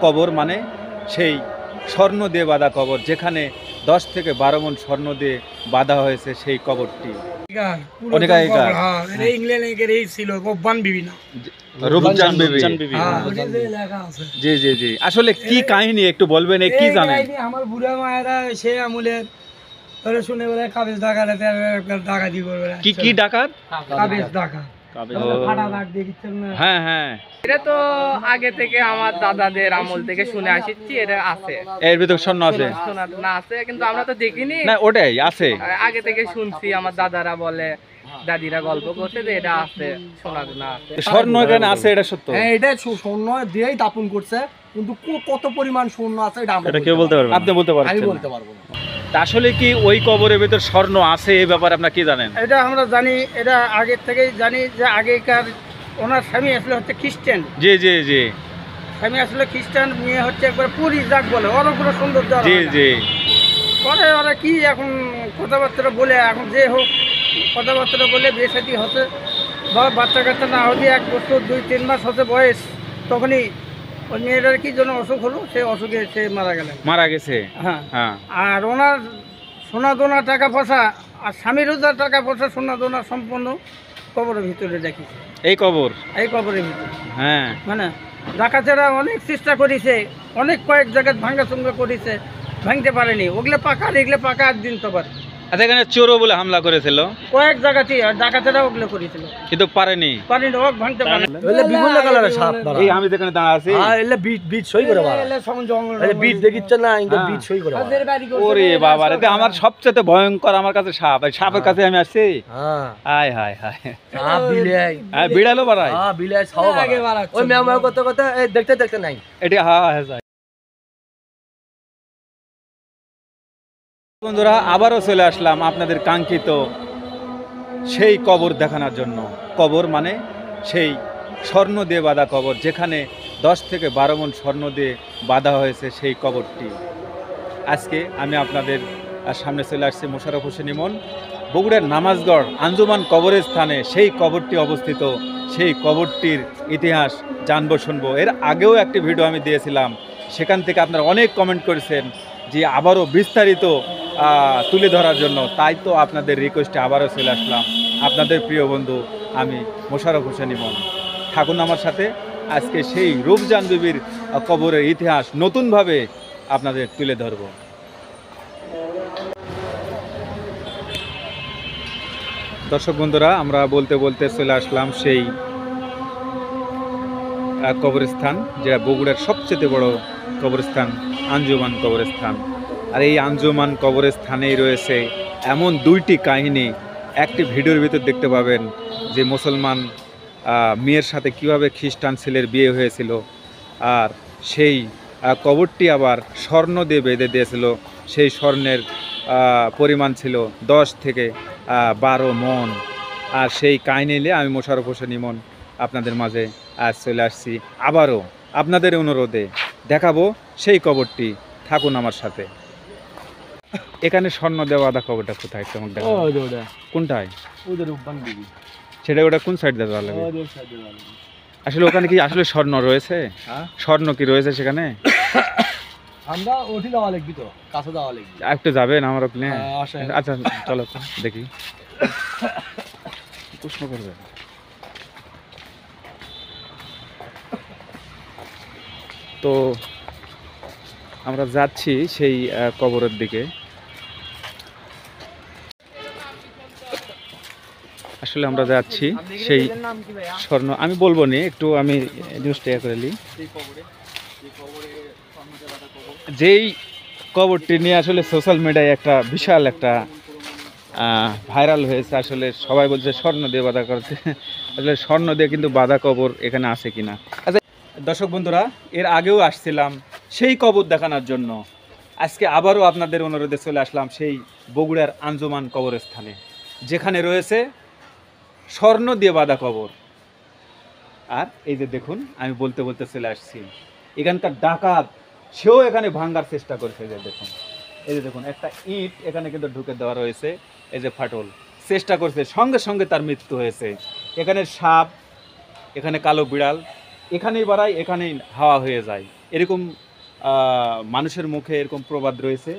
কবর মানে সেই স্বর্ণ দিয়ে বাঁধা কবর, যেখানে 10 থেকে 12 মণ স্বর্ণ দিয়ে বাঁধা হয়েছে সেই কবরটি। অনেক আগেকার রূপজান বিবি। জি জি জি, আসলে কি কাহিনী একটু বলবেন, কি জানেন? আমার বুড়া মায়েরা সে আমলের শুনে বলে কাবেজ ডাকাতি করবে। কি ডাকাত? কাবেজ ডাকাত। হ্যাঁ হ্যাঁ, এটা তো আগে থেকে আমার দাদাদের আমল থেকে শুনে আসছি, এটা আছে, এর ভিতর স্বর্ণ আছে না আছে, কিন্তু আমরা তো দেখিনি না, ওটাই আছে, আগে থেকে শুনছি, আমার দাদারা বলে, দাদিরা গল্প করছে যে এটা আছে, শোনা না স্বর্ণ এখানে আছে, এটা সত্য। হ্যাঁ, এটা স্বর্ণ দিয়েই দাপন করছে, কিন্তু কত পরিমাণ স্বর্ণ আছে এটা কেউ বলতে পারবে? আপনি বলতে পারবেন? আমি বলতে পারবো না। আসলে কি ওই কবরের ভিতর স্বর্ণ আছে, এই ব্যাপারে আপনারা কি জানেন? এটা আমরা জানি, এটা আগে থেকেই জানি যে আগেকার ওনার স্বামী আসলে হচ্ছে খ্রিস্টান। জি জি জি, স্বামী আসলে খ্রিস্টান, মেয়ে হচ্ছে একবার পুরী যাক বলে, ওরা পুরো সৌন্দর্য। জি জি, পরে ওরা কি এখন কথাবার্তা বলে, এখন যে হোক কথাবার্তা বলে বিয়ে সাথী হচ্ছে, বা বাচ্চা কাচ্চা না হলে 1 বছর 2-3 মাস হচ্ছে বয়স, তখনই ওই মেয়েটার কি জন্য অসুখ হলো, সেই অসুখে সে মারা গেছে। হ্যাঁ হ্যাঁ। আর ওনার সোনা দোনা টাকা পয়সা আর স্বামীরও যা টাকা পয়সা সোনা দোনা সম্পূর্ণ কবরের ভিতরে রেখেছে। এই কবরের ভিতরে, হ্যাঁ, মানে ডাকাতেরা অনেক চেষ্টা করেছে, অনেক কয়েক জায়গায় ভাঙ্গাচুঙ্গা করেছে, ভাঙতে পারেনি। ওগুলো পাকা, এগুলো পাকা একদিন তো পারে। আচ্ছা, এখানে চোরও বলে হামলা করেছিল কয়েক জায়গাতে, আর ডাকাতেরা ওগুলো করেছিল, কিন্তু পারেনি ওক ভাঙতে পারে। বিভিন্ন কালারের সাপ ধরা। এই আমি যেখানে দাঁড়া আছি, হ্যাঁ, এলে বীজ সই করে মারা। এলে বীজ দেখিচ্ছে না, ইনকে বীজ সই করে মারা। ওরে বাবা রে, আমার সবচেয়ে ভয়ঙ্কর আমার কাছে সাপ। এই সাপের কাছে আমি আসছি, হ্যাঁ, আয় হায় হায়, সাপ বিলাই, হ্যাঁ বিড়ালও বাড়ায়, হ্যাঁ বিলাই সব বাড়ায়। ওই ম্যাও ম্যাও করতে করতে এই দেখতে দেখতে নাই। এটা হ্যাঁ হ্যাঁ। বন্ধুরা, আবারও চলে আসলাম আপনাদের কাঙ্ক্ষিত সেই কবর দেখানোর জন্য। কবর মানে সেই স্বর্ণ দিয়ে বাঁধা কবর, যেখানে 10 থেকে 12 মণ স্বর্ণ দিয়ে বাঁধা হয়েছে সেই কবরটি। আজকে আমি আপনাদের সামনে চলে আসছি মোশাররফ হোসেন ইমন, বগুড়ার নামাজগড় আঞ্জুমান কবরের স্থানে সেই কবরটি অবস্থিত। সেই কবরটির ইতিহাস জানবো, শুনবো। এর আগেও একটি ভিডিও আমি দিয়েছিলাম, সেখান থেকে আপনারা অনেক কমেন্ট করেছেন যে আবারও বিস্তারিত তুলে ধরার জন্য। তাই তো আপনাদের রিকোয়েস্টে আবারও চলে আসলাম, আপনাদের প্রিয় বন্ধু আমি মোশাররফ হোসেন ইমন। থাকুন আমার সাথে, আজকে সেই রূপজান বিবির কবরের ইতিহাস নতুনভাবে আপনাদের তুলে ধরব। দর্শক বন্ধুরা, আমরা বলতে বলতে চলে আসলাম সেই কবরস্থান, যেটা বগুড়ার সবচেয়ে বড় কবরস্থান, আঞ্জুমান কবরস্থান। আর এই আঞ্জুমান কবরস্থানেই রয়েছে এমন 2টি কাহিনী। একটি ভিডিওর ভিতর দেখতে পাবেন যে মুসলমান মেয়ের সাথে কিভাবে খ্রিস্টান ছেলের বিয়ে হয়েছিল, আর সেই কবরটি আবার স্বর্ণ দিয়ে বেঁধে দিয়েছিল। সেই স্বর্ণের পরিমাণ ছিল 10 থেকে 12 মণ। আর সেই কাহিনী নিয়ে আমি মোশাররফ হোসেন ইমন আপনাদের মাঝে আজ চলে আসছি। আবারও আপনাদের অনুরোধে দেখাবো সেই কবরটি। থাকুন আমার সাথে। এখানে স্বর্ণ দেওয়া বাঁধা কবরটা কোথায়? কোনটায়? সেটা ওটা কোন সাইড দেওয়া লাগে? আসলে ওখানে কি আসলে স্বর্ণ রয়েছে? স্বর্ণ কি রয়েছে সেখানে? আমরা ওঠি যাওয়া লাগবি, তো কাছে যাওয়া লাগবি। একটু যাবেন আমার ওখানে? আচ্ছা চলো দেখি, প্রশ্ন করবে। তো আমরা যাচ্ছি সেই কবরের দিকে। আসলে আমরা যাচ্ছি সেই স্বর্ণ, আমি বলবো নি, একটু আমি নিউজটা করে নিই। যেই কবরটি নিয়ে আসলে সোশ্যাল মিডিয়ায় একটা বিশাল একটা ভাইরাল হয়েছে। আসলে সবাই বলছে স্বর্ণ দিয়ে বাঁধা করতে, আসলে স্বর্ণ দিয়ে কিন্তু বাঁধা কবর এখানে আছে কিনা। আচ্ছা দর্শক বন্ধুরা, এর আগেও আসছিলাম সেই কবর দেখানোর জন্য। আজকে আবারও আপনাদের অনুরোধে চলে আসলাম সেই বগুড়ার আঞ্জুমান কবরস্থানে, যেখানে রয়েছে স্বর্ণ দিয়ে বাঁধা কবর। আর এই যে দেখুন, আমি বলতে বলতে চলে আসছি, এখানকার ডাকাত সেও এখানে ভাঙার চেষ্টা করেছে। যে দেখুন, এই যে দেখুন, একটা ইট এখানে কিন্তু ঢুকে দেওয়া রয়েছে, এই যে ফাটল, চেষ্টা করছে, সঙ্গে সঙ্গে তার মৃত্যু হয়েছে। এখানে সাপ, এখানে কালো বিড়াল, এখানেই বাড়ায়, এখানেই হাওয়া হয়ে যায়। এরকম মানুষের মুখে এরকম প্রবাদ রয়েছে।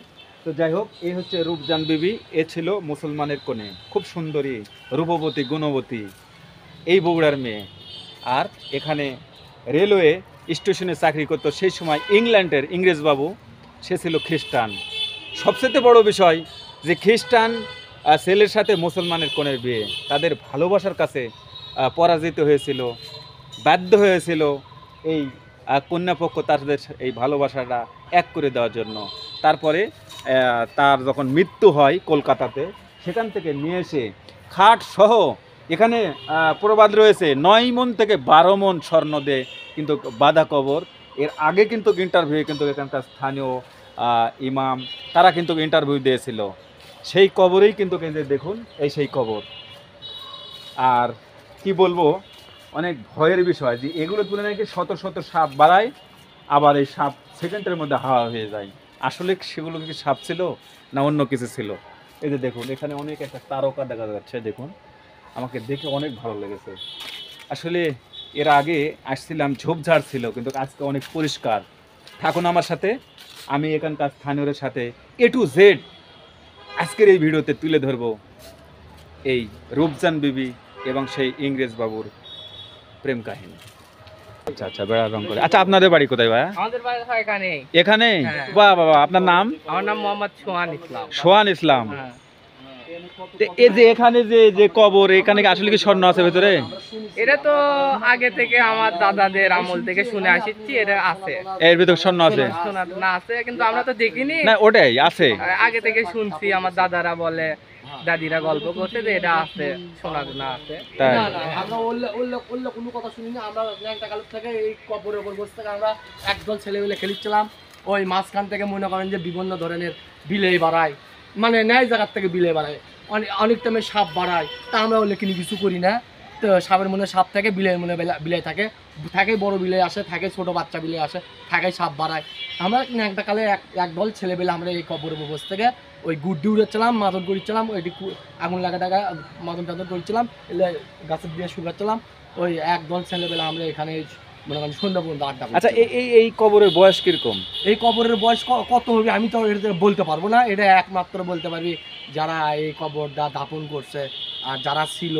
তো যাই হোক, এই হচ্ছে রূপজান বিবি, এ ছিল মুসলমানের কনে, খুব সুন্দরী, রূপবতী, গুণবতী, এই বগুড়ার মেয়ে। আর এখানে রেলওয়ে স্টেশনে চাকরি করতো সেই সময় ইংল্যান্ডের ইংরেজবাবু, সে ছিল খ্রিস্টান। সবচেয়ে বড় বিষয় যে খ্রিস্টান ছেলের সাথে মুসলমানের কনের বিয়ে, তাদের ভালোবাসার কাছে পরাজিত হয়েছিল, বাধ্য হয়েছিল এই কন্যাপক্ষ তাদের এই ভালোবাসাটা এক করে দেওয়ার জন্য। তারপরে তার যখন মৃত্যু হয় কলকাতাতে, সেখান থেকে নিয়ে এসে খাট সহ, এখানে প্রবাদ রয়েছে 9 মণ থেকে 12 মণ স্বর্ণ দিয়ে কিন্তু বাঁধা কবর। এর আগে কিন্তু ইন্টারভিউ কিন্তু এখানকার স্থানীয় ইমাম তারা কিন্তু ইন্টারভিউ দিয়েছিল, সেই কবরেই কিন্তু এই যে দেখুন, এই সেই কবর। আর কি বলবো, অনেক ভয়ের বিষয় যে এগুলো তুলে নাকি শত শত সাপ বাড়ায়, আবার এই সাপ সেকেন্ডের মধ্যে হাওয়া হয়ে যায়। আসলে সেগুলো কি সাপ ছিল না অন্য কিছু ছিল? এই যে দেখুন, এখানে অনেক একটা তারকা দেখা যাচ্ছে, দেখুন, আমাকে দেখে অনেক ভালো লেগেছে। আসলে এর আগে আসছিলাম, ঝোপঝাড় ছিল, কিন্তু আজকে অনেক পরিষ্কার। থাকুন আমার সাথে, আমি এখানকার স্থানীয়দের সাথে A to Z আজকের এই ভিডিওতে তুলে ধরবো এই রূপজান বিবি এবং সেই ইংরেজ বাবুর প্রেম কাহিনী। আচ্ছা আচ্ছা, বেড়া রং করে। আচ্ছা, আপনাদের বাড়ি কোথায় ভাইয়া? আমাদের বাড়ি এখানে। এখানে? হ্যাঁ। বাহ বাহ, আপনার নাম? আমার নাম মোহাম্মদ সোহান ইসলাম। সোহান ইসলাম। হ্যাঁ। তো এই যে এখানে যে কবর, এখানে কি আসলে কি স্বর্ণ আছে ভেতরে? এটা তো আগে থেকে আমার দাদাদের আমল থেকে শুনে আসছি, এটা আছে, এর ভিতরে স্বর্ণ আছে? শোনা না আছে, কিন্তু আমরা তো দেখিনি। না, ওটাই আছে। আগে থেকে শুনছি, আমার দাদারা বলে, দাদিরা গল্প করছে যে এটা আছে, শোনা না আছে। তাই? আমরা অন্য কোনো কথা শুনিনি। আমরা ন্যাংটা কালের থেকে এই কবরের উপর বসে থেকে আমরা একদল ছেলেমেলে খেলিচ্ছিলাম। ওই মাঝখান থেকে মনে করেন যে বিভিন্ন ধরনের বিলেই বাড়ায়, মানে ন্যায় জায়গার থেকে বিলে বাড়ায়, অনেক টাইমে সাপ বাড়ায়। তা আমরা ওগুলো কিনে কিছু করি না। তো সাপের মনে সাপ থাকে, বিলের মনে বিলাই থাকে, বড় বিলে আসে, থাকে ছোট বাচ্চা বিলে আসে, থাকে সাপ বাড়ায়। আমরা একটা কালে একদল ছেলেবেলে আমরা এই কবরের বসে থেকে ওই গুড্ডি উড়েছিলাম, মাদন করেছিলাম, ওইটি আগুন লাগা টাকা মাদন টাদন করেছিলাম, এলে গাছের দিয়ে শুকাচ্ছিলাম। ওই একদল ছেলেবেলে আমরা এখানে মনে করেন সন্ধ্যা পর্যন্ত আড্ডা। আচ্ছা, এই কবরের বয়স কিরকম? এই কবরের বয়স কত হবে আমি তো এটা বলতে পারবো না। এটা একমাত্র বলতে পারবি যারা এই কবরটা দাপন করছে আর যারা ছিল।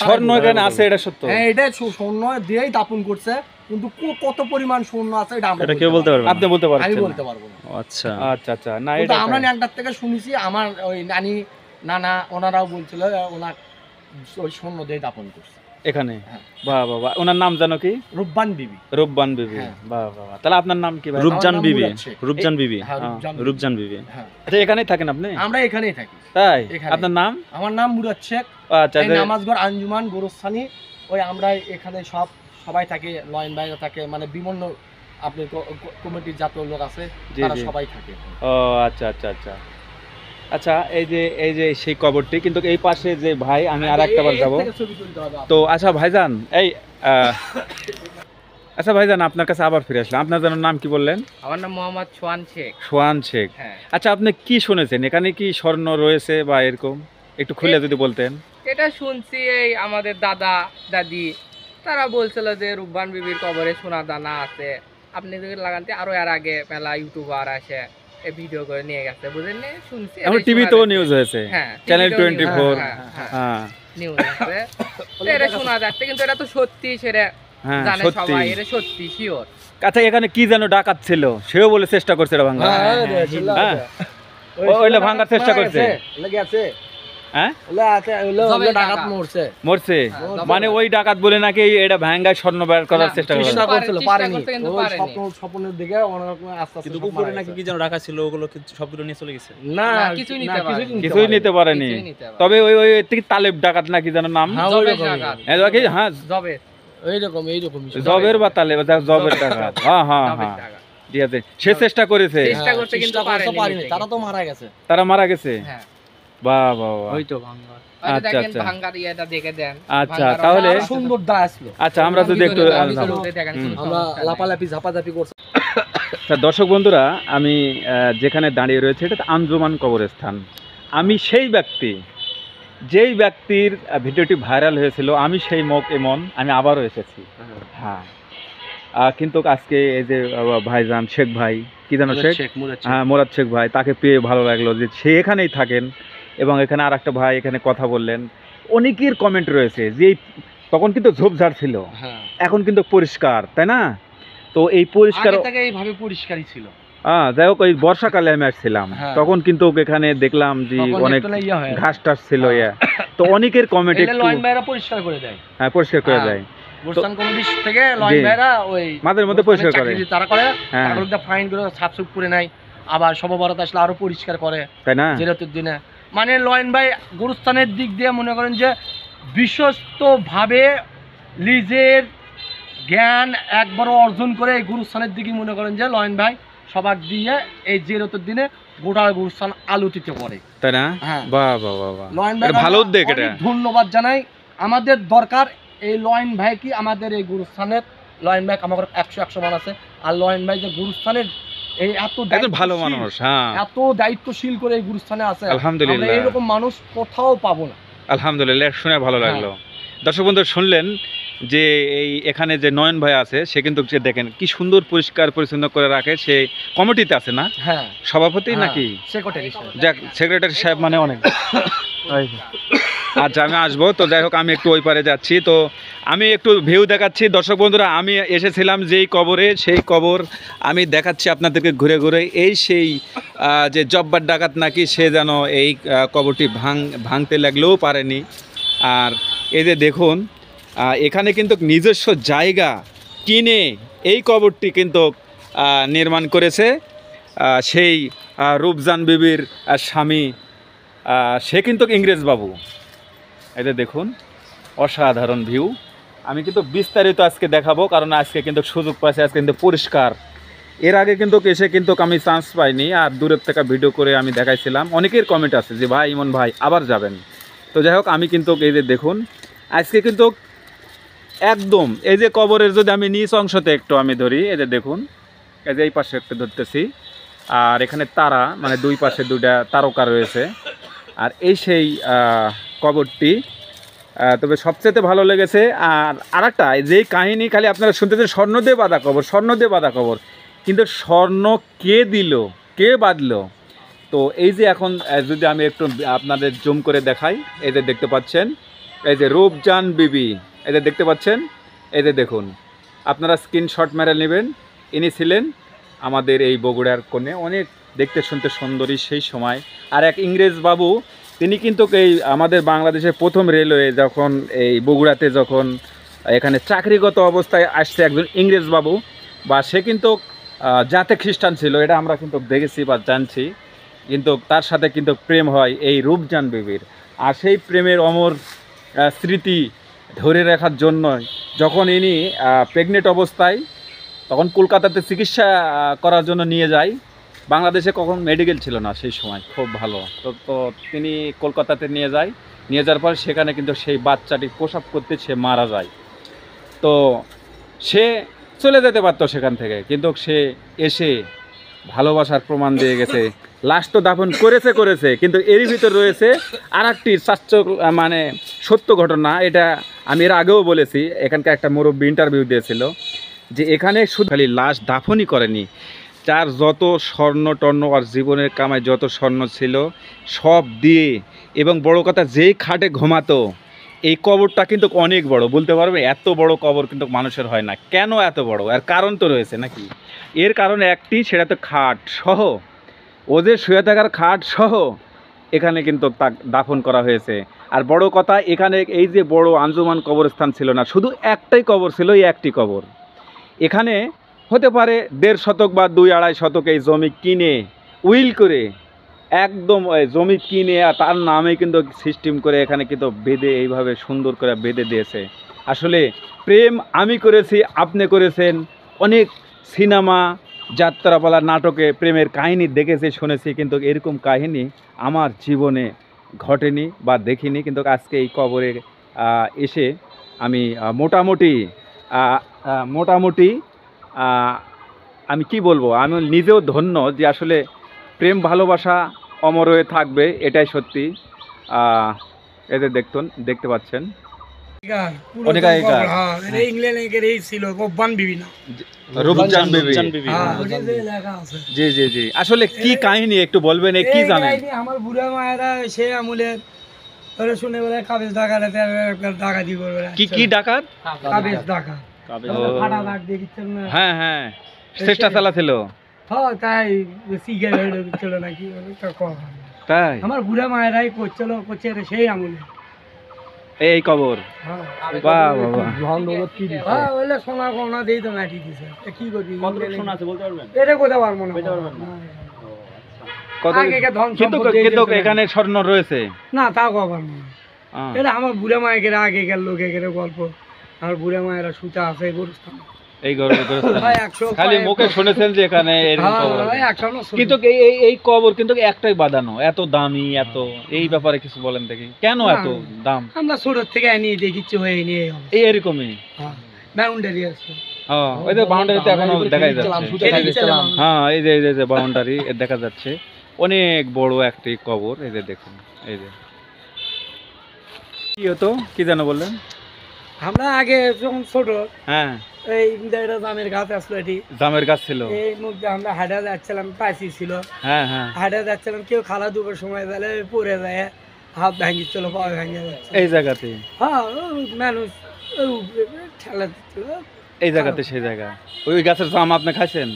স্বর্ণ এখানে আছে, এটা সত্য? হ্যাঁ, এটা স্বর্ণ দিয়েই দাপন করছে, কিন্তু কত পরিমাণ স্বর্ণ আছে এটা আমরা কেউ বলতে পারবে না। আপনি বলতে পারছেন? আমি না? বলতে পারবো না। আচ্ছা আচ্ছা আচ্ছা, না কিন্তু এটা আমরা একটার থেকে শুনেছি, আমার ওই নানা ওনারাও বলছিল ওনার ওই স্বর্ণ দিয়ে দাপন করছে এখানে। হ্যাঁ। বাহ বাহ বাহ, ওনার নাম জানো কি? রূপবান বিবি। রূপবান বিবি। হ্যাঁ। বাহ বাহ বাহ। তাহলে আপনার নাম কি ভাই? রূপজান আমার নাম বিবি। মুরাদ শেখ। রূপজান বিবি। হ্যাঁ, রূপজান বিবি। হ্যাঁ, আচ্ছা, এখানেই থাকেন আপনি? আমরা এখানেই থাকি। তাই? এখানে। আপনার নাম? আমার নাম মুরাদ শেখ। আচ্ছা এই নামাজগড় আঞ্জুমান গোরস্থানী। ওই আমরা এখানে সবাই থাকে, লয়েন বাইরে থাকে, মানে বিভিন্ন আপনি কমিটির যত লোক আছে জি, তারা জি। সবাই থাকে। ও আচ্ছা আচ্ছা আচ্ছা আচ্ছা, এই যে সেই কবরটি, কিন্তু এই পাশে যে ভাই, আমি আর একটা বার যাবো। এর থেকে ছবি তুলতে হবে তো আচ্ছা ভাইজান, আচ্ছা ভাইজান, আপনার কাছে আবার ফিরে আসলাম। আপনার যেন নাম কি বললেন? আমার নাম মোহাম্মদ সোহান শেখ। সোহান শেখ। হ্যাঁ। আচ্ছা, আপনি কি শুনেছেন এখানে কি স্বর্ণ রয়েছে বা এরকম একটু খুলে যদি বলতেন? এটা শুনছি, এই আমাদের দাদা দাদি তারা বলছিল যে রূপবান বিবির কবরে সোনা দানা আছে। আপনি যদি লাগানতে আরো এর আগে মেলা ইউটিউবার আসে এই ভিডিও করে নিয়ে গেছে, বুঝলেন না? শুনছি, এখন টিভিতেও নিউজ হয়েছে, হ্যাঁ, চ্যানেল টিভিতেও 24। হ্যাঁ, নিউজ আছে। তো এটা শোনা যাচ্ছে, কিন্তু এটা তো সত্যি, সেটা হ্যাঁ জানে সত্যি। সবাই, এটা সত্যি শিওর। আচ্ছা, এখানে কি যেন ডাকাত ছিল, সেও বলে চেষ্টা করছে এটা ভাঙা। হ্যাঁ, হ্যাঁ। ওইটা ভাঙার চেষ্টা করছে। লেগে আছে। হ্যাঁ, ওলা আছে, ওলা জবের ডাকাত ডাকাত। মরছে। মরছে? হ্যাঁ, মানে ওই ডাকাত বলে নাকি এটা ভাঙ্গায় স্বর্ণ বের করার না, চেষ্টা করছে। চেষ্টা করছিল, চেষ্টা পারেনি। করছে, কিন্তু ওই পারেনি। স্বপ্নের দিকে অন্যরকম আস্তে আস্তে কিন্তু সব উপরে মারা নাকি গেছে। কি যেন রাখা ছিল, ওগুলো সবগুলো নিয়ে চলে গেছে। না, না, কিছুই নিতে পারেনি। কিছুই নিতে পারেনি। কিছুই নিতে পারেনি। তবে ওই থেকে তালেব ডাকাত নাকি যেন নাম। হ্যাঁ, জবের ওইরকমই। ডাকাত। হ্যাঁ, জবের এইরকমই জবের বা তালেব, জবের ডাকাত। হ্যাঁ হ্যাঁ জবের হ্যাঁ, ডাকাত। ঠিক আছে। সে চেষ্টা করেছে, চেষ্টা করছে, কিন্তু পারেনি। তারা তো মারা গেছে। তারা মারা গেছে। হ্যাঁ, বাহ বাহ বাহ। ওই তো ভাঙ্গার। আচ্ছা, দেখেন আচ্ছা। ভাঙ্গার ইয়েটা দেখে দেন। আচ্ছা, ভাঙ্গার তাহলে অবস্থা সুন্দর দা আসলো। আচ্ছা, আমরা যদি একটু আমি তো রোদে দেখেন, হুম। কোনো আমরা সমস্যা নাই। লাপালাপি ঝাপাঝাপি করছি। আচ্ছা, দর্শক বন্ধুরা, আমি যেখানে দাঁড়িয়ে রয়েছে এটা তো আঞ্জুমান কবরস্থান। আমি সেই ব্যক্তি, যেই ব্যক্তির ভিডিওটি ভাইরাল হয়েছিল, আমি সেই মুখ এমন, আমি আবারও এসেছি। হ্যাঁ, কিন্তু আজকে এই যে ভাইজান শেখ ভাই কি জানো শেখ, মুরাদ শেখ। হ্যাঁ মোরাদ শেখ ভাই, তাকে পেয়ে ভালো লাগলো যে সে এখানেই থাকেন। এবং এখানে আর একটা ভাই এখানে কথা বললেন, অনেকের কমেন্ট রয়েছে যে তখন কিন্তু ঝোপঝাড় ছিল, হ্যাঁ, এখন কিন্তু পরিষ্কার, তাই না? তো এই পরিষ্কার, আগে থেকে এইভাবে পরিষ্কারই ছিল। যাই হোক, ওই বর্ষাকালে আমি আসছিলাম, হ্যাঁ। তখন কিন্তু এখানে দেখলাম যে তখন অনেক একটু না ইয়ে হয়। ঘাস টাস ছিল, হ্যাঁ। ইয়া। তো অনেকের কমেন্ট এটা একটু লয়েন ভাইরা পরিষ্কার করে দেয়। হ্যাঁ পরিষ্কার করে হ্যাঁ। দেয়, গুরস্থান কমিটি থেকে লয়েন জি। ভাইরা ওই মাঝে মধ্যে পরিষ্কার করে, চাকরি তারা করে, হ্যাঁ তাগুলোকে ফাইন করে সাফসুফ করে নেয়, আবার সববরত আসলে আরো পরিষ্কার করে তাই না? জিরাতুর দিনে। মানে লয়েন ভাই গুরুস্থানের দিক দিয়ে মনে করেন যে বিশ্বস্তভাবে নিজের জ্ঞান একবারও অর্জন করে এই গুরুস্থানের দিকে মনে করেন যে লয়েন ভাই সবার দিয়ে এই জিরাতুর দিনে গোটা গুরুস্থান আলোচিত করে, তাই না? হ্যাঁ। বাহ বাহ বাহ বাহ, লয়েন এটা ভাই ভালো উদ্যোগ এটা। ধন্যবাদ জানাই। আমাদের দরকার এই লয়েন ভাই কি আমাদের এই গুরুস্থানের লয়েন ভাই আমার 100 মান আছে। আর লয়েন ভাই যে গুরুস্থানের এই এত একজন ভালো দায়িত্বশীল, মানুষ, হ্যাঁ এত দায়িত্বশীল করে এই গুরুস্থানে আছে, আলহামদুলিল্লাহ। আমরা এইরকম মানুষ কোথাও পাবো না। আলহামদুলিল্লাহ, শুনে ভালো লাগলো। দর্শক বন্ধু শুনলেন যে এই এখানে যে নয়ন ভাই আছে, সে কিন্তু যে দেখেন কি সুন্দর পরিষ্কার পরিচ্ছন্ন করে রাখে, সে কমিটিতে আছে না, হ্যাঁ, সভাপতি নাকি, সেক্রেটারি। যাক সেক্রেটারি সাহেব মানে অনেক। আচ্ছা আমি আসবো, তো যাই হোক আমি একটু ওই পারে যাচ্ছি, তো আমি একটু ভিউ দেখাচ্ছি। দর্শক বন্ধুরা, আমি এসেছিলাম যেই কবরে, সেই কবর আমি দেখাচ্ছি আপনাদেরকে ঘুরে ঘুরে। এই সেই যে জব্বার ডাকাত নাকি, সে যেন এই কবরটি ভাঙতে লাগলেও পারেনি। আর এই যে দেখুন, এখানে কিন্তু নিজস্ব জায়গা কিনে এই কবরটি কিন্তু নির্মাণ করেছে সেই রূপজান বিবির স্বামী, সে কিন্তু ইংরেজ বাবু। এই যে দেখুন, অসাধারণ ভিউ। আমি কিন্তু বিস্তারিত আজকে দেখাবো, কারণ আজকে কিন্তু সুযোগ পাইছে, আজকে কিন্তু পরিষ্কার। এর আগে কিন্তু এসে কিন্তু আমি চান্স পাইনি, আর দূরের থেকে ভিডিও করে আমি দেখাইছিলাম। অনেকের কমেন্ট আছে যে ভাই ইমন ভাই আবার যাবেন। তো যাই হোক, আমি কিন্তু এই যে দেখুন আজকে কিন্তু একদম এই যে কবরের যদি আমি নিচ অংশতে একটু আমি ধরি, এই যে দেখুন, এই যে এই পাশে একটু ধরতেছি, আর এখানে তারা মানে দুই পাশে দুইটা তারকা রয়েছে। আর এই সেই কবরটি, তবে সবচেয়ে ভালো লেগেছে। আর আরেকটা যেই কাহিনী খালি আপনারা শুনতেছেন, স্বর্ণ দিয়ে বাঁধা কবর, স্বর্ণ দিয়ে বাঁধা কবর, কিন্তু স্বর্ণ কে দিল, কে বাঁধলো? তো এই যে এখন যদি আমি একটু আপনাদের জুম করে দেখাই, এই যে দেখতে পাচ্ছেন, এই যে রূপজান বিবি, এই যে দেখতে পাচ্ছেন, এই যে দেখুন, আপনারা স্ক্রিনশট মেরে নেবেন। ইনি ছিলেন আমাদের এই বগুড়ার কন্যা, অনেক দেখতে শুনতে সুন্দরী সেই সময়। আর এক ইংরেজ বাবু, তিনি কিন্তু এই আমাদের বাংলাদেশের প্রথম রেলওয়ে যখন এই বগুড়াতে যখন এখানে চাকরিগত অবস্থায় আসছে একজন ইংরেজ বাবু, বা সে কিন্তু জাতে খ্রিস্টান ছিল, এটা আমরা কিন্তু দেখেছি বা জানছি। কিন্তু তার সাথে কিন্তু প্রেম হয় এই রূপজান বিবির। আর সেই প্রেমের অমর স্মৃতি ধরে রাখার জন্য যখন ইনি প্রেগনেন্ট অবস্থায়, তখন কলকাতাতে চিকিৎসা করার জন্য নিয়ে যায়। বাংলাদেশে কখন মেডিকেল ছিল না সেই সময়, খুব ভালো। তো তিনি কলকাতাতে নিয়ে যায়, নিয়ে যাওয়ার পর সেখানে কিন্তু সেই বাচ্চাটি প্রসব করতে সে মারা যায়। তো সে চলে যেতে পারতো সেখান থেকে, কিন্তু সে এসে ভালোবাসার প্রমাণ দিয়ে গেছে। লাশ তো দাফন করেছে, কিন্তু এরই ভিতর রয়েছে আর একটি মানে সত্য ঘটনা। এটা আমি এর আগেও বলেছি, এখানকার একটা মুরব্বী ইন্টারভিউ দিয়েছিল যে এখানে শুধু খালি লাশ দাফনই করেনি, যার যত স্বর্ণ টর্ণ আর জীবনের কামায় যত স্বর্ণ ছিল সব দিয়ে, এবং বড় কথা যেই খাটে ঘুমাতো, এই কবরটা কিন্তু অনেক বড়, বলতে পারবে এত বড় কবর কিন্তু মানুষের হয় না। কেন এত বড়? এর কারণ তো রয়েছে নাকি? এর কারণ একটি, সেটা তো খাট সহ, ওদের শুয়ে থাকার খাট সহ এখানে কিন্তু দাফন করা হয়েছে। আর বড় কথা, এখানে এই যে বড় আঞ্জুমান কবরস্থান ছিল না, শুধু একটাই কবর ছিল, এই একটি কবর। এখানে হতে পারে 1.5 শতক বা 2-2.5 শতক এই জমি কিনে উইল করে, একদম জমি কিনে আর তার নামে কিন্তু সিস্টেম করে এখানে কিন্তু বেঁধে এইভাবে সুন্দর করে বেঁধে দিয়েছে। আসলে প্রেম আমি করেছি, আপনি করেছেন, অনেক সিনেমা যাত্রাপালা নাটকে প্রেমের কাহিনী দেখেছি, শুনেছি, কিন্তু এরকম কাহিনী আমার জীবনে ঘটেনি বা দেখিনি। কিন্তু আজকে এই কবরে এসে আমি মোটামুটি আমি কি বলবো, আমি নিজেও ধন্য যে আসলে প্রেম ভালোবাসা অমর হয়ে থাকবে, এটাই সত্যি। এদের দেখতে পাচ্ছেন। অনেক আগেকার ইংল্যান্ডের এই ছিল রব্বান বিবি না রূপজান বিবি। রূপজান বিবি। ওটা যে লেখা আছে জি জি জি, আসলে কি কাহিনী একটু বলবেন, কি এই জানেন? কাহিনী আমার বুড়া মায়েরা সে আমলের ধরে শুনে বলে কাবেজ ডাকাতি করবে কি কি ডাকাত? কাবেজ ডাকা কাবে ফাটা দাগ দিয়ে দিচ্ছেন না হ্যাঁ হ্যাঁ, চেষ্টা চালাছিল হ্যাঁ তাই সিগারেট ছিল নাকি ওটা কম তাই? আমার বুড়া মায়েরাই করছিল করছে সেই আমলে এই কবর, হ্যাঁ বাহ বাহ বাহ। হ্যাঁ ওইলে সোনা কোনা দিয়ে তো মাটি দিছে তা কি করবি কতটুকু শোনা আছে বলতে পারবেন? এটা কোথাও পারবো না কত আগেকার ধন কিন্তু সম্পত্তি এই যে কিন্তু এখানে স্বর্ণ রয়েছে। না তাও পারবো না আহ, এটা আমার বুড়া মায়ের আগেকার লোকের গল্প আমার বুড়া মায়েরা সুতা আছে গরুস্থান এই গর্বের গর্ভস্থান। হয় 100 খালি মুখে শুনেছেন যে এখানে এরকম কবর আছে। কিন্তু এই কবর কিন্তু একটাই বাঁধানো, এত দামি, এত এই ব্যাপারে কিছু বলেন দেখি, কেন এত দাম? আমরা ছোট থেকে নিয়ে দেখিচ্ছি হয়ে নিয়ে এই এরকমই বাউন্ডারি আছে ওই যে বাউন্ডারিতে এখনো দেখা যাচ্ছে। খেলছিলাম। হ্যাঁ এই যে বাউন্ডারি দেখা যাচ্ছে, অনেক বড় একটি কবর। এই যে দেখুন, এই যে কি হতো কি যেন বললেন? আমরা আগে যখন ছোট হ্যাঁ, এই এটা জামের গাছ আসলো এটি জামের গাছ ছিল। এই মধ্যে আমরা হাঁটা যাচ্ছিলাম পাশি ছিল হ্যাঁ হ্যাঁ, হাঁটা যাচ্ছিলাম কেউ খালা দুপুর সময় গেলে পড়ে যায় হাত ভাঙিচ্ছিল পা ভাঙিয়ে যাচ্ছে এই জায়গাতে, হ্যাঁ ওই মানুষ ওই ঠেলা দিচ্ছিল এই জায়গাতে সেই জায়গা। ওই গাছের জাম আপনি খাইছেন?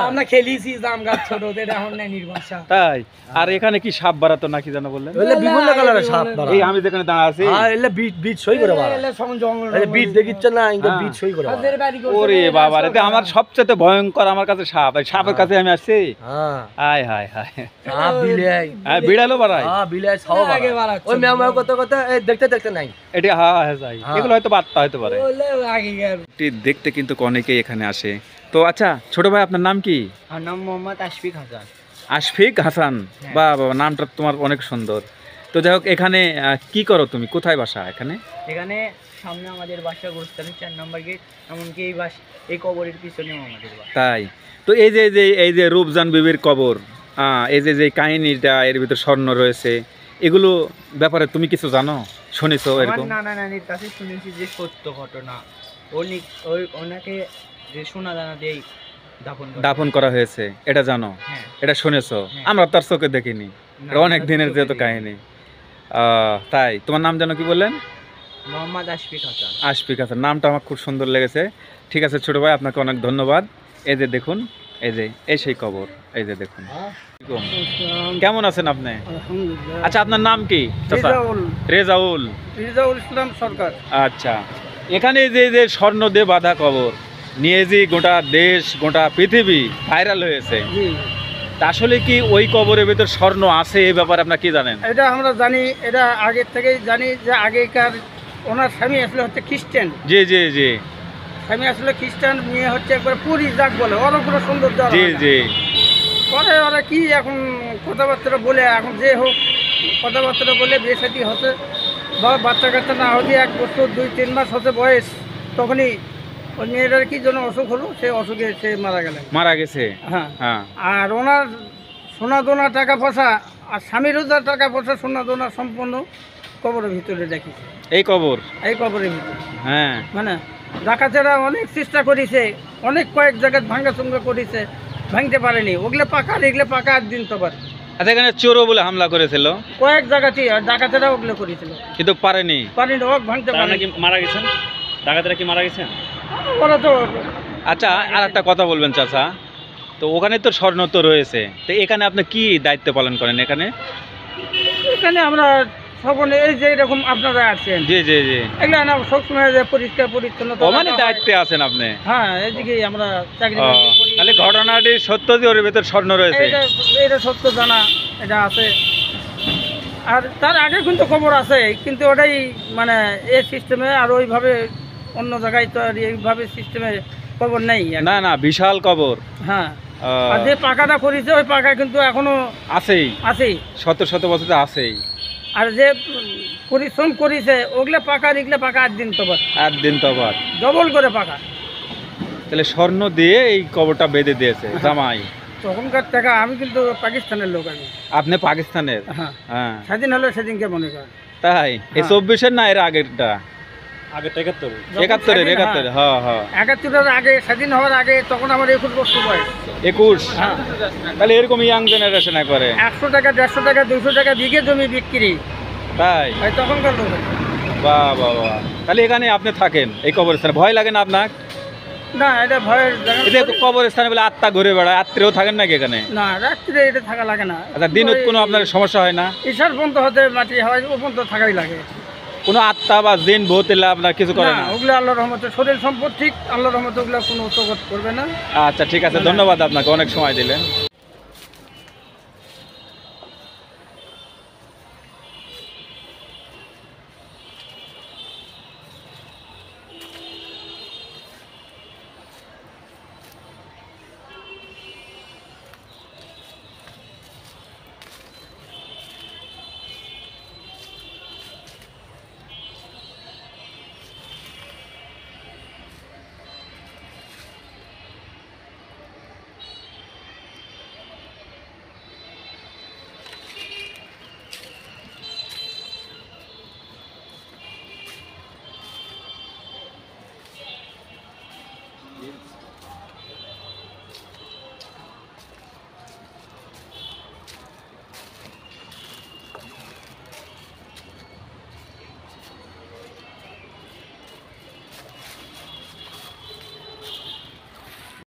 আমরা খেলিছি জাম গাছ ছোট এটা এখন নেই নির্বাসা তাই? আর এখানে কি সাপ বাড়াতো নাকি যেন বললেন? বিভিন্ন কালারের সাপ এই আমি যেখানে দাঁড়া আছি, এলে বীজ সই করে বাড়া জঙ্গল বীজ দেখিচ্ছেন না ইনকে হ্যাঁ। বীজ সই করে বাড়া। তাদের বাড়ি করছে ওরে না, বাবা রে, রাস্তা আমার সবচেয়ে ভয়ঙ্কর আমার কাছে সাপ। এই সাপের কাছে আমি আসছি, হ্যাঁ আয় হায় হায়, সাপ বিলাই বিড়ালও বাড়ায়। বিলাই ছাও আগে বাড়া বাড়াচ্ছে। ওই মেও মেও করতে করতে এই দেখতে দেখতে নাই এটা হ্যাঁ হ্যাঁ যাই, হ্যাঁ। এগুলো হয়তো বার্তা হতে পারে। বললে আগেকার দেখতে কিন্তু অনেকেই এখানে আসে। তো আচ্ছা ছোট ভাই, আপনার নাম কি? আমার নাম মোহাম্মদ আশফিক হাসান। আশফিক হাসান, বাহ বাহ, নামটা তোমার অনেক সুন্দর। তো যাই হোক, এখানে কি করো তুমি? কোথায় বাসা এখানে? এখানে সামনে আমাদের বাসা গোরস্থানের 4 নম্বর গেট, এমনকি এই কবরের পিছনেও আমাদের বাসা। তাই তো এই যে রূপজান বিবির কবর, এই যে কাহিনীটা এর ভিতর স্বর্ণ রয়েছে, এগুলো ব্যাপারে তুমি কিছু জানো, শুনেছো আমার এরকম? নানা নানির কাছে শুনেছি যে সত্য ঘটনা, ওনাকে যে সোনা দানা দিয়ে দাফন করা হয়েছে, এটা জানো? হ্যাঁ। এটা শুনেছো? হ্যাঁ। আমরা তার চোখে দেখিনি, না, এটা অনেক আমরা দিনের চোখে যেহেতু দেখিনি। কাহিনী। তাই তোমার নাম জানো কি বললেন? মোহাম্মদ আশফিক হাসান। আশফিক হাসান, নামটা আমার খুব সুন্দর লেগেছে। ঠিক আছে ছোট ভাই, আপনাকে অনেক ধন্যবাদ। এই যে দেখুন, এই সেই কবর, এই যে দেখুন। কেমন আছেন আপনি? আলহামদুলিল্লাহ আচ্ছা আপনার নাম কি? চাচা? রেজাউল। রিজাউল ইসলাম সরকার আচ্ছা, এখানে যে স্বর্ণ দিয়ে বাঁধা কবর নিয়ে যে গোটা দেশ গোটা পৃথিবী ভাইরাল হয়েছে, জি তা আসলে কি ওই কবরের ভিতর স্বর্ণ আছে, এই ব্যাপারে আপনার কি জানেন? এটা আমরা জানি, এটা আগের থেকেই জানি যে আগেকার ওনার স্বামী আসলে হচ্ছে খ্রিস্টান, জি জি জি স্বামী আসলে খ্রিস্টান, মেয়ে হচ্ছে একবার পুরী যাক বলে ওর উপরে সৌন্দর্য জি জি, পরে ওরা কি এখন কথাবার্তা বলে এখন যে হোক কথাবার্তা বলে বিয়ে সাথী হচ্ছে বা বাচ্চা কাচ্চা না হলে 1 বছর 2-3 মাস হচ্ছে বয়স, তখনই ওই মেয়েটার কি জন্য অসুখ হলো, সে অসুখে সে মারা গেলেন। মারা গেছে। হ্যাঁ, হ্যাঁ, আর ওনার সোনা দোনা টাকা পয়সা আর স্বামীরও যা টাকা পয়সা সোনা দোনা সম্পূর্ণ কবরের ভিতরে দেখেছে, এই কবর, এই কবরের ভিতরে। হ্যাঁ মানে ডাকাতেরা অনেক চেষ্টা করেছে, অনেক কয়েক জায়গায় ভাঙ্গা চুঙ্গা করেছে, ভাঙতে পারেনি। ওগুলো পাকা, এগুলো পাকা একদিন তো পারে। আচ্ছা, এখানে চোরও বলে হামলা করেছিল, কয়েক জায়গাতে ডাকাতেরা ওগুলো করেছিল, কিন্তু পারেনি। পারেনি, ওক ভাঙতে তারা নাকি পারেনি। মারা গেছেন? ডাকাতেরা কি মারা গেছেন? ওরা তো আচ্ছা আর একটা কথা বলবেন চাচা, তো ওখানে তো স্বর্ণ তো রয়েছে, তো এখানে আপনি কি দায়িত্ব পালন করেন এখানে? এখানে আমরা সকলে এই যে এরকম আপনারা আছেন, জি জি জি, এগুলো না সবসময় যে পরিষ্কার পরিচ্ছন্নতা ও মানে রাখা হয়। দায়িত্বে আছেন আপনি? হ্যাঁ, এদিকে আমরা চাকরি ও, বাকরি করি। তাহলে ঘটনাটি সত্য যে ওর ভিতর স্বর্ণ রয়েছে? এটা সত্য জানা, এটা আছে। আর তার আগে কিন্তু খবর আছে, কিন্তু ওটাই মানে এই সিস্টেমে আর ওইভাবে অন্য জায়গায় তো আর এইভাবে সিস্টেমে খবর নেই আর কি। না না, বিশাল কবর। হ্যাঁ, আর যে পাকাটা করেছে ওই পাকা কিন্তু এখনো আছেই, আছেই। শত শত বছর আছেই। আর যে পরিশ্রম করেছে ওগুলো পাকা, এগুলো পাকা 8 দিন তো বাদ, 8 দিন তো বাদ। ডবল করে পাকা। তাহলে স্বর্ণ দিয়ে এই কবরটা বেঁধে দিয়েছে জামাই। তখনকার টাকা, আমি কিন্তু পাকিস্তানের লোক, আমি আপনি পাকিস্তানের? হ্যাঁ, হ্যাঁ, স্বাধীন হলো সেদিনকে মনে করেন। তাই? এই হ্যাঁ। 24-এর না এর আগেরটা? আগে তো 71 একাত্তরের হ্যাঁ হ্যাঁ 71-এর আগে, স্বাধীন হওয়ার আগে, তখন আমার 21 বছর বয়স। 21। হ্যাঁ, তাহলে এরকম ইয়াং জেনারেশনে করে 100 টাকা, 150 টাকা, 200 টাকা বিঘে জমি বিক্রি, তাই? এই তখনকার লোক। বাহ বাহ বাহ। তাহলে এখানে আপনি থাকেন এই কবরস্থানে, ভয় লাগে না আপনার? না, এটা ভয়ের জায়গা এই যে কবরস্থানে বলে আত্মা ঘুরে বেড়ায়, আত্মীয় থাকেন নাকি এখানে? না, রাত্রে এটা থাকা লাগে না। আচ্ছা, দিনত কোনো আপনার সমস্যা হয় না? ঈশ্বর পর্যন্ত হতে মাটি হয়, ও পর্যন্ত থাকাই লাগে। কোনো আত্মা বা জিন ভূত এলে আপনার কিছু করে না, না? ওগুলো আল্লাহর রহমতে, শরীর সম্পদ ঠিক, আল্লাহর রহমতে ওগুলো কোনো অতগত করবে না। আচ্ছা ঠিক আছে, ধন্যবাদ আপনাকে, অনেক সময় দিলেন।